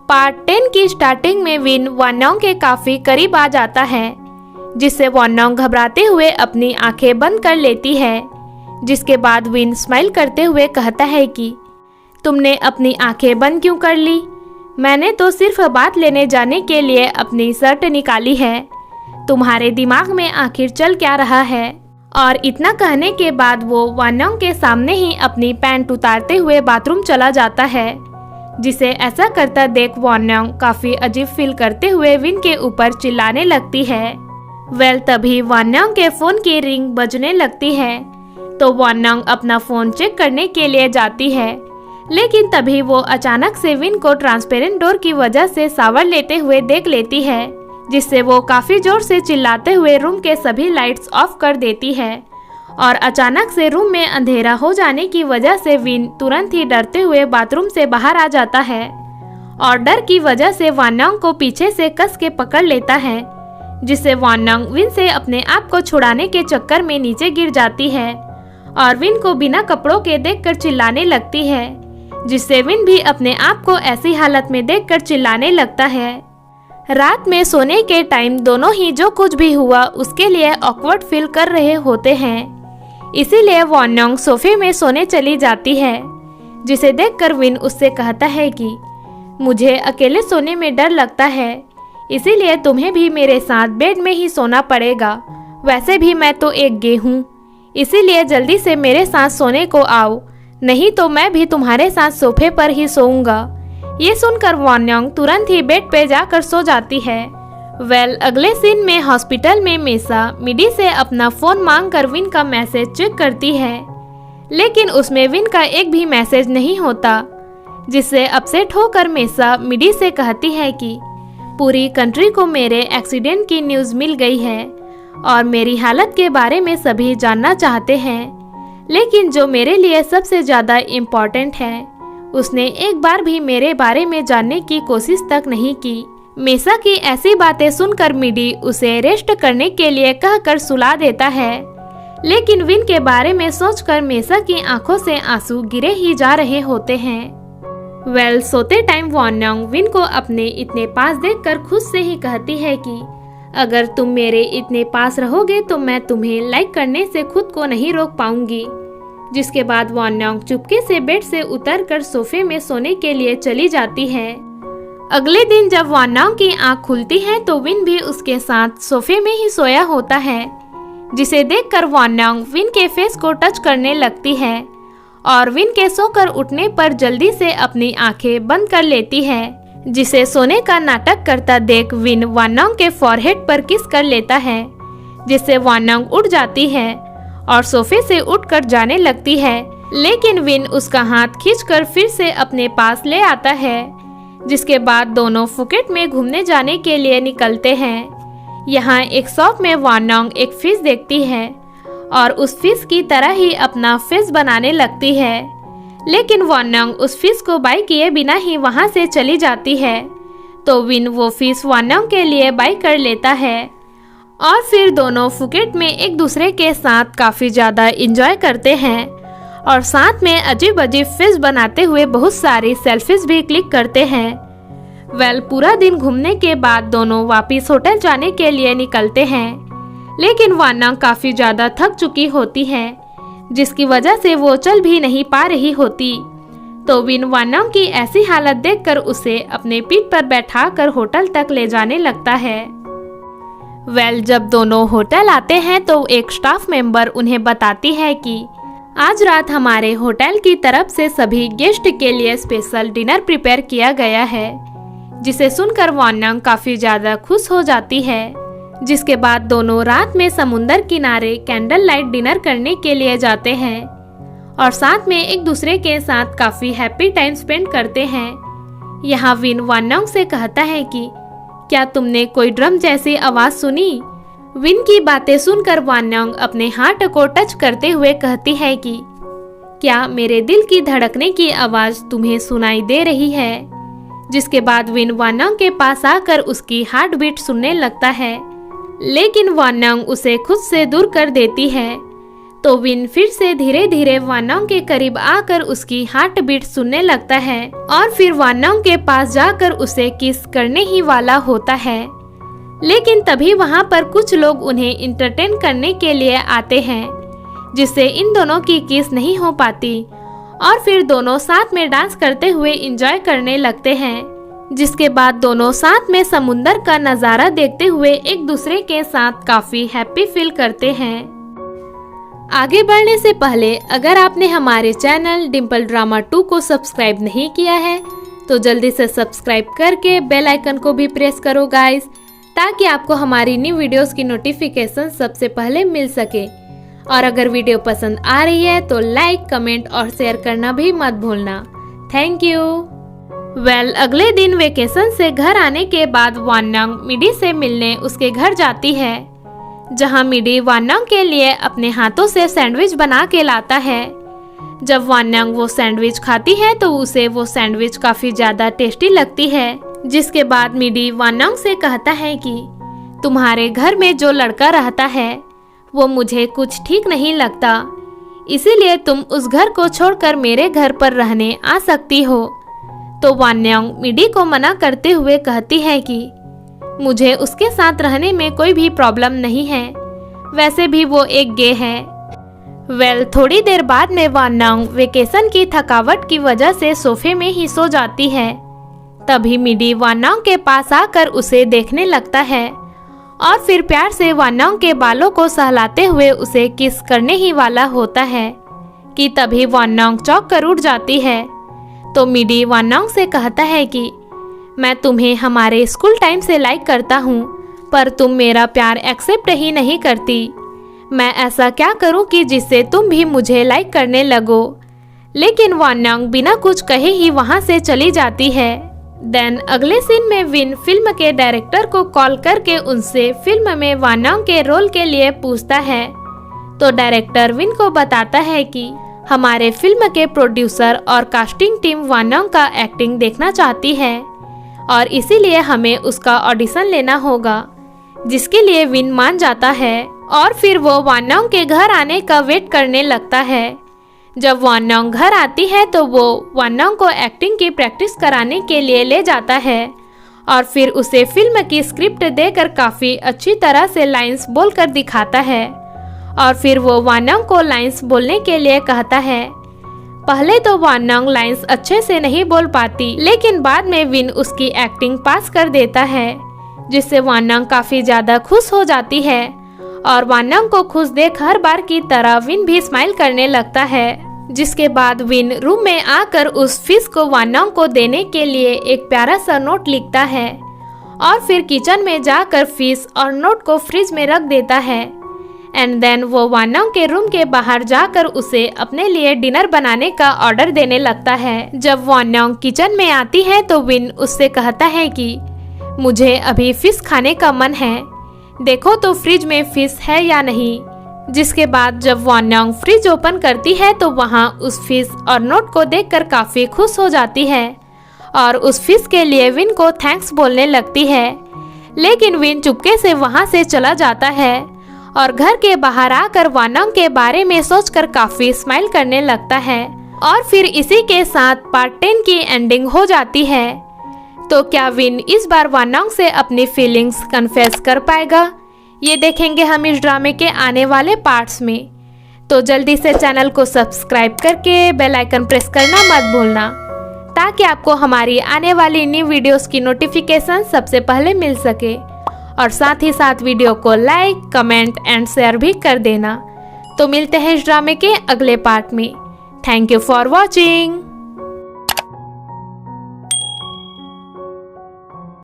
Part 10 की starting में win वान्योंग के काफी करीब आ जाता है, जिससे वान्योंग घबराते हुए अपनी आंखें बंद कर लेती है। जिसके बाद विन स्माइल करते हुए कहता है कि तुमने अपनी आंखें बंद क्यों कर ली? मैंने तो सिर्फ बात लेने जाने के लिए अपनी शर्ट निकाली है। तुम्हारे दिमाग में आखिर चल क्या रहा है? और इतना कहने के बाद वो वान्योंग के सामने ही अपनी पैंट उतारते हुए बाथरूम चला जाता है। जिसे ऐसा करता देख वान्योंग काफी अजीब फील करते हुए विन के ऊपर चिल्लाने लगती है। तभी वान्योंग के फोन की रिंग बजने लगती है, तो वान्योंग अपना फोन चेक करने के लिए जाती है। लेकिन तभी वो अचानक से विन को ट्रांसपेरेंट डोर की वजह से सावर लेते हुए देख लेती है, जिससे वो काफी जोर से चिल्लाते हुए रूम के सभी लाइट्स ऑफ कर देती है। और अचानक से रूम में अंधेरा हो जाने की वजह से विन तुरंत ही डरते हुए बाथरूम से बाहर आ जाता है और डर की वजह से वान्योंग को पीछे से कस के पकड़ लेता है, जिससे वान्योंग विन से अपने आप को छुड़ाने के चक्कर में नीचे गिर जाती है और विन को बिना कपड़ों के देखकर चिल्लाने लगती है, जिससे विन भी अपने आप को ऐसी हालत में देखकर चिल्लाने लगता है। रात में सोने के टाइम दोनों ही जो कुछ भी हुआ उसके लिए ऑकवर्ड फील कर रहे होते हैं, इसीलिए वान्योंग सोफे में सोने चली जाती है, जिसे देखकर विन उससे कहता है कि मुझे अकेले सोने में डर लगता है, इसीलिए तुम्हें भी मेरे साथ बेड में ही सोना पड़ेगा। वैसे भी मैं तो एक गे हूँ, इसीलिए जल्दी से मेरे साथ सोने को आओ, नहीं तो मैं भी तुम्हारे साथ सोफे पर ही सोऊंगा। ये सुनकर वान्योंग तुरंत ही बेड पे जाकर सो जाती है। अगले सीन में हॉस्पिटल में मेसा मिडी से अपना फोन मांगकर विन का मैसेज चेक करती है, लेकिन उसमें विन का एक भी मैसेज नहीं होता, जिससे अपसेट होकर मेसा मिडी से कहती है कि पूरी कंट्री को मेरे एक्सीडेंट की न्यूज़ मिल गई है और मेरी हालत के बारे में सभी जानना चाहते हैं, लेकिन जो मेरे लिए सबसे ज़्यादा इम्पोर्टेंट है उसने एक बार भी मेरे बारे में जानने की कोशिश तक नहीं की। मेसा की ऐसी बातें सुनकर मिडी उसे रेस्ट करने के लिए कहकर सुला देता है, लेकिन विन के बारे में सोचकर मेसा की आंखों से आंसू गिरे ही जा रहे होते हैं। सोते टाइम वान्योंग विन को अपने इतने पास देखकर खुद से ही कहती है कि अगर तुम मेरे इतने पास रहोगे तो मैं तुम्हें लाइक करने से खुद को नहीं रोक पाऊंगी। जिसके बाद वान्योंग चुपके से बेड से उतरकर सोफे में सोने के लिए चली जाती है। अगले दिन जब वान्योंग की आंख खुलती है तो विन भी उसके साथ सोफे में ही सोया होता है, जिसे देखकर वान्योंग विन के फेस को टच करने लगती है और विन के सोकर उठने पर जल्दी से अपनी आंखें बंद कर लेती है, जिसे सोने का नाटक करता देख विन वान्योंग के फॉरहेड पर किस कर लेता है, जिससे वान्योंग उठ जाती है और सोफे से उठकर जाने लगती है। लेकिन विन उसका हाथ खींचकर फिर से अपने पास ले आता है, जिसके बाद दोनों फुकेट में घूमने जाने के लिए निकलते हैं। यहाँ एक शॉप में वान्योंग एक फिश देखती है और उस फिश की तरह ही अपना फेस बनाने लगती है, लेकिन वान्योंग उस फिश को बाय किए बिना ही वहाँ से चली जाती है। तो विन वो फिश वान्योंग के लिए बाय कर लेता है और फिर दोनों फुकेट में एक दूसरे के साथ काफ़ी ज़्यादा इंजॉय करते हैं और साथ में अजीब अजीब फिश बनाते हुए बहुत सारी सेल्फीज भी क्लिक करते हैं। पूरा दिन घूमने के बाद दोनों वापस होटल जाने के लिए निकलते हैं, लेकिन वान्योंग काफ़ी ज़्यादा थक चुकी होती है, जिसकी वजह से वो चल भी नहीं पा रही होती। तो विन वान्योंग की ऐसी हालत देखकर उसे अपने पीठ पर बैठाकर होटल तक ले जाने लगता है। जब दोनों होटल आते हैं तो एक स्टाफ मेंबर उन्हें बताती है कि आज रात हमारे होटल की तरफ से सभी गेस्ट के लिए स्पेशल डिनर प्रिपेयर किया गया है, जिसे सुनकर वान्योंग काफ़ी ज़्यादा खुश हो जाती है। जिसके बाद दोनों रात में समुंदर किनारे कैंडल लाइट डिनर करने के लिए जाते हैं और साथ में एक दूसरे के साथ काफ़ी हैप्पी टाइम स्पेंड करते हैं। यहाँ विन वान्योंग से कहता है कि क्या तुमने कोई ड्रम जैसी आवाज़ सुनी? विन की बातें सुनकर वान्योंग अपने हार्ट को टच करते हुए कहती है कि क्या मेरे दिल की धड़कने की आवाज़ तुम्हें सुनाई दे रही है? जिसके बाद विन वान्योंग के पास आकर उसकी हार्ट बीट सुनने लगता है, लेकिन वान्योंग उसे खुद से दूर कर देती है। तो विन फिर से धीरे धीरे वानोंग के करीब आकर उसकी हार्ट बीट सुनने लगता है और फिर वानोंग के पास जाकर उसे किस करने ही वाला होता है। लेकिन तभी वहाँ पर कुछ लोग उन्हें इंटरटेन करने के लिए आते हैं, जिससे इन दोनों की किस नहीं हो पाती और फिर दोनों साथ में डांस करते हुए एंजॉय करने लगते हैं। जिसके बाद दोनों साथ में समुंदर का नज़ारा देखते हुए एक दूसरे के साथ काफी हैप्पी फील करते हैं। आगे बढ़ने से पहले अगर आपने हमारे चैनल डिम्पल ड्रामा 2 को सब्सक्राइब नहीं किया है तो जल्दी से सब्सक्राइब करके बेल आइकन को भी प्रेस करो गाइस, ताकि आपको हमारी न्यू वीडियोस की नोटिफिकेशन सबसे पहले मिल सके। और अगर वीडियो पसंद आ रही है तो लाइक, कमेंट और शेयर करना भी मत भूलना। Thank you. अगले दिन वेकेशन से घर आने के बाद वानोंग मिडी से मिलने उसके घर जाती है, जहां मिडी वानोंग के लिए अपने हाथों से सैंडविच बना के लाता है। जब वानोंग वो सैंडविच खाती है तो उसे वो सैंडविच काफी ज्यादा टेस्टी लगती है। जिसके बाद मिडी वानोंग से कहता है कि तुम्हारे घर में जो लड़का रहता है वो मुझे कुछ ठीक नहीं लगता, इसीलिए तुम उस घर को छोड़कर मेरे घर पर रहने आ सकती हो। तो वानोंग मिडी को मना करते हुए कहती है कि मुझे उसके साथ रहने में कोई भी प्रॉब्लम नहीं है, वैसे भी वो एक गे है। थोड़ी देर बाद में वानोंग वेकेशन की थकावट की वजह से सोफे में ही सो जाती है। तभी मिडी वानोंग के पास आकर उसे देखने लगता है और फिर प्यार से वानोंग के बालों को सहलाते हुए उसे किस करने ही वाला होता है कि तभी वानोंग चौंक कर उठ जाती है। तो मिडी वानोंग से कहता है कि मैं तुम्हें हमारे स्कूल टाइम से लाइक करता हूँ, पर तुम मेरा प्यार एक्सेप्ट ही नहीं करती। मैं ऐसा क्या करूँ कि जिससे तुम भी मुझे लाइक करने लगो। लेकिन वानोंग बिना कुछ कहे ही वहाँ से चली जाती है। अगले सीन में विन फिल्म के डायरेक्टर को कॉल करके उनसे फिल्म में वानोंग के रोल के लिए पूछता है। तो डायरेक्टर विन को बताता है कि हमारे फिल्म के प्रोड्यूसर और कास्टिंग टीम वानोंग का एक्टिंग देखना चाहती है और इसीलिए हमें उसका ऑडिशन लेना होगा, जिसके लिए विन मान जाता है और फिर वो वानोंग के घर आने का वेट करने लगता है। जब वानोंग घर आती है तो वो वानोंग को एक्टिंग की प्रैक्टिस कराने के लिए ले जाता है और फिर उसे फिल्म की स्क्रिप्ट देकर काफ़ी अच्छी तरह से लाइंस बोलकर दिखाता है और फिर वो वानोंग को लाइंस बोलने के लिए कहता है। पहले तो वानोंग लाइंस अच्छे से नहीं बोल पाती, लेकिन बाद में विन उसकी एक्टिंग पास कर देता है, जिससे वानोंग काफ़ी ज़्यादा खुश हो जाती है और वानोंग को खुश देख हर बार की तरह विन भी स्माइल करने लगता है। जिसके बाद विन रूम में आकर उस फिश को वानोंग को देने के लिए एक प्यारा सा नोट लिखता है और फिर किचन में जाकर फिश और नोट को फ्रिज में रख देता है। एंड देन वो वानोंग के रूम के बाहर जाकर उसे अपने लिए डिनर बनाने का ऑर्डर देने लगता है। जब वानोंग किचन में आती है तो विन उससे कहता है कि मुझे अभी फिश खाने का मन है, देखो तो फ्रिज में फिश है या नहीं। जिसके बाद जब वानोंग फ्रिज ओपन करती है तो वहाँ उस फिश और नोट को देखकर काफ़ी खुश हो जाती है और उस फिश के लिए विन को थैंक्स बोलने लगती है। लेकिन विन चुपके से वहाँ से चला जाता है और घर के बाहर आकर वानोंग के बारे में सोचकर काफ़ी स्माइल करने लगता है। और फिर इसी के साथ पार्ट 10 की एंडिंग हो जाती है। तो क्या विन इस बार वानोंग से अपनी फीलिंग्स कन्फेस कर पाएगा, ये देखेंगे हम इस ड्रामे के आने वाले पार्ट्स में। तो जल्दी से चैनल को सब्सक्राइब करके बेल आइकन प्रेस करना मत भूलना, ताकि आपको हमारी आने वाली न्यू वीडियोस की नोटिफिकेशन सबसे पहले मिल सके। और साथ ही साथ वीडियो को लाइक, कमेंट एंड शेयर भी कर देना। तो मिलते हैं इस ड्रामे के अगले पार्ट में। Thank you for watching.